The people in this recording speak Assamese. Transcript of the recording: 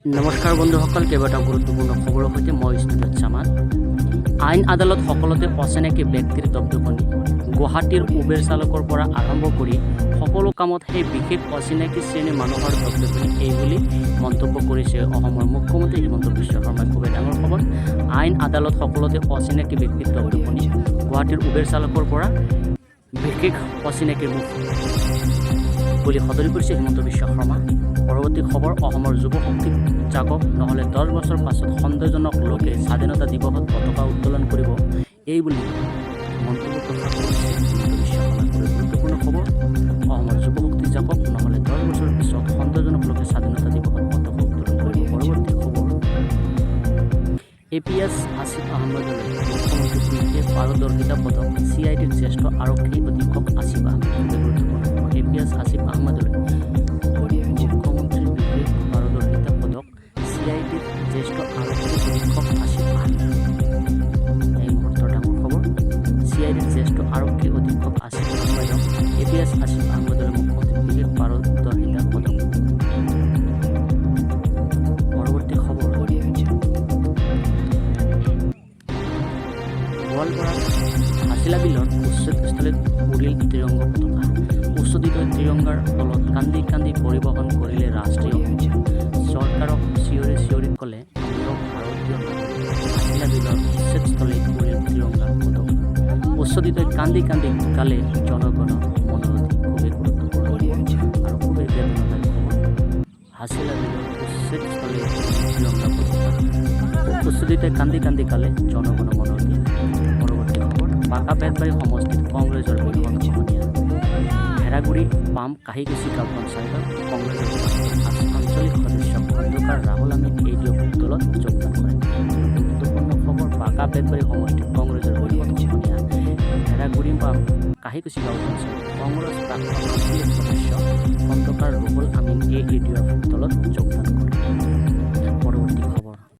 নমস্কাৰ বন্ধুসকল, কেইবাটাও গুৰুত্বপূৰ্ণ খবৰৰ সৈতে মই ষ্টুডিঅ'ত চামান। আইন আদালত সকলোতে অচিনাকি ব্যক্তিৰ দপদপনি। গুৱাহাটীৰ উবেৰ চালকৰ পৰা আৰম্ভ কৰি সকলো কামত সেই বিশেষ অচিনাকি শ্ৰেণীৰ মানুহৰ দপদপনি, এই বুলি মন্তব্য কৰিছে অসমৰ মুখ্যমন্ত্ৰী হিমন্ত বিশ্ব শৰ্মাই। খুবেই ডাঙৰ খবৰ। আইন আদালত সকলোতে অচিনাকি ব্যক্তিৰ দপদপনি। গুৱাহাটীৰ উবেৰ চালকৰ পৰা বিশেষ অচিনাকিৰ মুখ বুলি সদৰি কৰিছে হিমন্ত বিশ্ব শৰ্মা। পৰৱৰ্তী খবৰ, অসমৰ যুৱ শক্তিক জাগক, নহ'লে 10 বছৰ পাছত সন্দেহজনক লোকে স্বাধীনতা দিৱসত পতাকা উত্তোলন কৰিব, এই বুলি মন্তব্য প্ৰকাশ কৰিছে হিমন্ত বিশ্ব শৰ্মাই। গুৰুত্বপূৰ্ণ খবৰ, অসমৰ যুৱ শক্তিক জাগক, নহ'লে 10 বছৰ পিছত সন্দেহজনক লোকে স্বাধীনতা দিৱসত পতাকা উত্তোলন কৰিব। পৰৱৰ্তী খবৰ, APS আসিফ আহমেদলৈ মুখ্যমন্ত্ৰীৰ পাৰদৰ্শিতা পদক, CIDৰ জ্যেষ্ঠ আৰক্ষী অধীক্ষক আসিফ আহমেদ। গুৰুত্বপূৰ্ণ খবৰ, APS আসিফ আহমেদলৈ মুখ্যমন্ত্ৰীৰ বিশেষ পাৰদৰ্শিতা পদক, CIDৰ জ্যেষ্ঠ আৰক্ষী অধীক্ষক আসিফ আহমেদ। এই মুহূৰ্তৰ ডাঙৰ খবৰ, CIDৰ জ্যেষ্ঠ আৰক্ষী অধীক্ষক আসিফ আহমেদক APS আসিফ আহমেদলৈ মুখ্যমন্ত্ৰীৰ বিশেষ পাৰদৰ্শিতা পদক। পৰৱৰ্তী খবৰ, গোৱালপাৰাত হাছিলা বিলৰ উচ্ছেদস্থলীত উৰিল ত্ৰিৰংগ পতাকা। উচ্চদিত ত্ৰিৰংগাৰ তলত কান্দি কান্দি পৰিবহণ কৰিলে ৰাষ্ট্ৰীয় সংগীত। চৰকাৰক চিঞৰি চিঞৰি ক'লে আমিও ভাৰতীয় নাগৰিক। হাছিলা বিলৰ উচ্ছেদস্থলীত উৰিল ত্ৰিৰংগাৰ পতাকা। উচ্চদিতই কান্দি কান্দি গালে জনগণ মনোৰথী। খুবেই গুৰুত্বপূৰ্ণ খবৰ আৰু খুবেই বেদনাদায়ক খবৰ। হাছিলা বিলৰ উচ্ছেদস্থলীত ত্ৰিৰংগা পতাকা। উচ্চদিতই কান্দি কান্দি গালে জনগণ মনোৰথী। পৰৱৰ্তী খবৰ, বাঁকা বেতবাৰী সমষ্টিত কংগ্ৰেছৰ বৃহৎ খহনীয়া। ভেড়াগুৰি পাম কাহিকুচি গাঁও পঞ্চায়তত কংগ্ৰেছৰ আঞ্চলিক সদস্য খণ্ডকাৰ ৰাহুল আমিন ADO দলত যোগদান কৰে। গুৰুত্বপূৰ্ণ খবৰ, বাঁকা বেতবাৰী সমষ্টিত কংগ্ৰেছৰ বৃহৎ খহনীয়া। ভেড়াগুৰি পাম কাহিকুচি গাঁও পঞ্চায়ত কংগ্ৰেছ প্ৰাক্তন আঞ্চলিক সদস্য খণ্ডকাৰ ৰাহুল